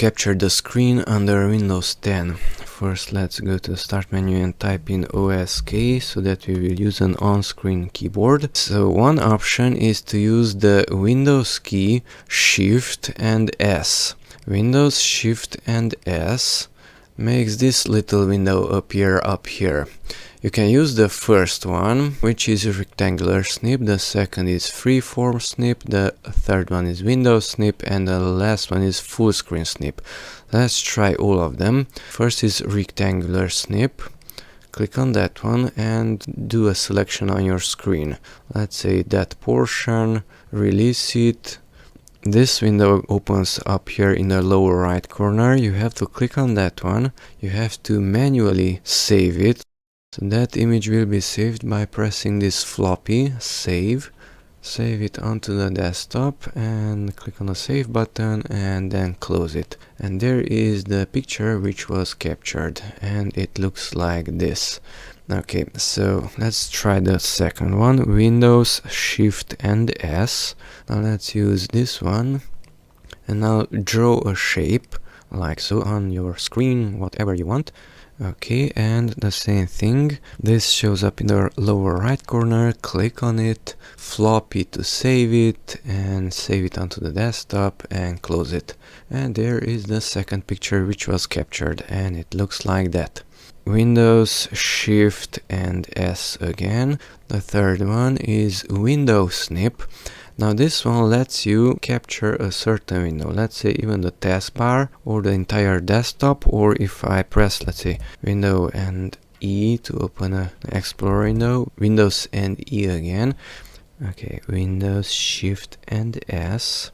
capture the screen under Windows 10. First, let's go to the start menu and type in OSK so that we will use an on-screen keyboard. So one option is to use the Windows key Shift and S. Windows Shift and S makes this little window appear up here. You can use the first one, which is rectangular snip, the second is freeform snip, the third one is window snip, and the last one is full screen snip. Let's try all of them. First is rectangular snip. Click on that one and do a selection on your screen. Let's say that portion, release it. This window opens up here in the lower right corner. You have to click on that one. You have to manually save it. So that image will be saved by pressing this floppy, save it onto the desktop and click on the save button and then close it. And there is the picture which was captured and it looks like this. Okay, so let's try the second one, Windows Shift and S. Now let's use this one and now draw a shape like so on your screen, whatever you want. Okay, and the same thing, this shows up in the lower right corner, click on it, floppy to save it and save it onto the desktop and close it. And there is the second picture which was captured and it looks like that. Windows Shift and S again. The third one is window snip. Now this one lets you capture a certain window, let's say even the taskbar or the entire desktop, or if I press, let's say, Window and E to open an Explorer window, Windows and E again. Okay, Windows Shift and S,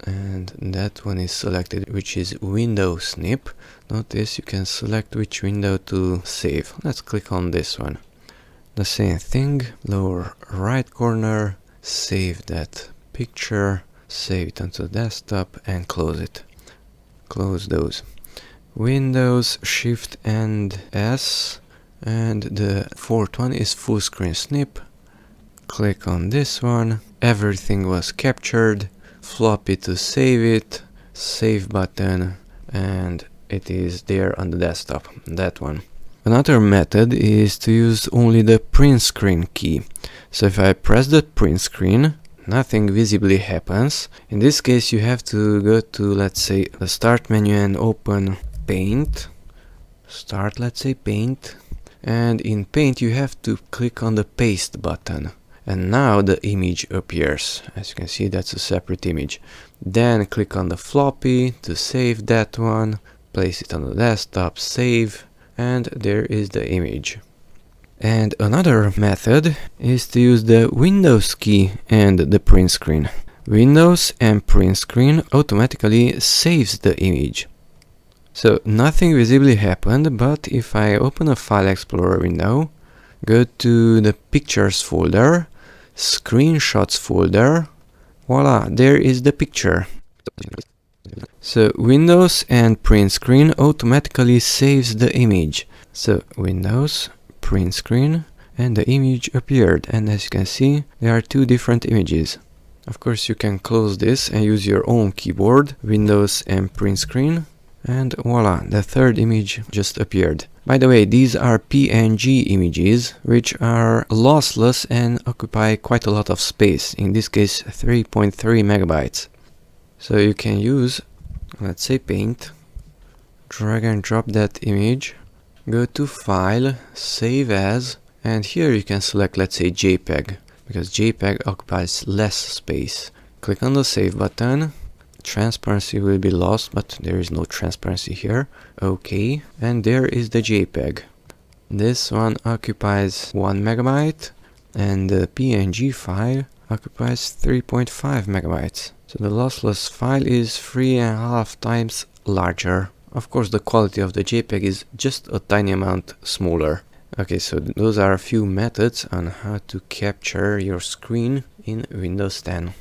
and that one is selected, which is window snip. Notice you can select which window to save. Let's click on this one. The same thing, lower right corner, save that picture, save it onto the desktop and close it. Close those. Windows Shift and S, and the fourth one is full screen snip. Click on this one, everything was captured, floppy to save it, save button, and it is there on the desktop, that one. Another method is to use only the print screen key. So if I press the print screen, nothing visibly happens. In this case you have to go to, let's say, the start menu and open Paint. Start, let's say, Paint. And in Paint you have to click on the paste button. And now the image appears. As you can see, that's a separate image. Then click on the floppy to save that one. Place it on the desktop, save. And there is the image. And another method is to use the Windows key and the print screen. Windows and print screen automatically saves the image. So nothing visibly happened, but if I open a File Explorer window, go to the Pictures folder, Screenshots folder, voila, there is the picture. So Windows and print screen automatically saves the image. So Windows, print screen, and the image appeared, and as you can see there are two different images. Of course you can close this and use your own keyboard, Windows and print screen, and voila, the third image just appeared. By the way, these are PNG images which are lossless and occupy quite a lot of space, in this case 3.3 megabytes. So you can use, let's say, Paint, drag and drop that image, go to File, Save As, and here you can select, let's say, JPG, because JPG occupies less space. Click on the Save button, transparency will be lost, but there is no transparency here. OK, and there is the JPG. This one occupies 1 megabyte, and the PNG file occupies 3.5 megabytes. So the lossless file is 3.5 times larger. Of course, the quality of the JPEG is just a tiny amount smaller. Okay, so those are a few methods on how to capture your screen in Windows 10.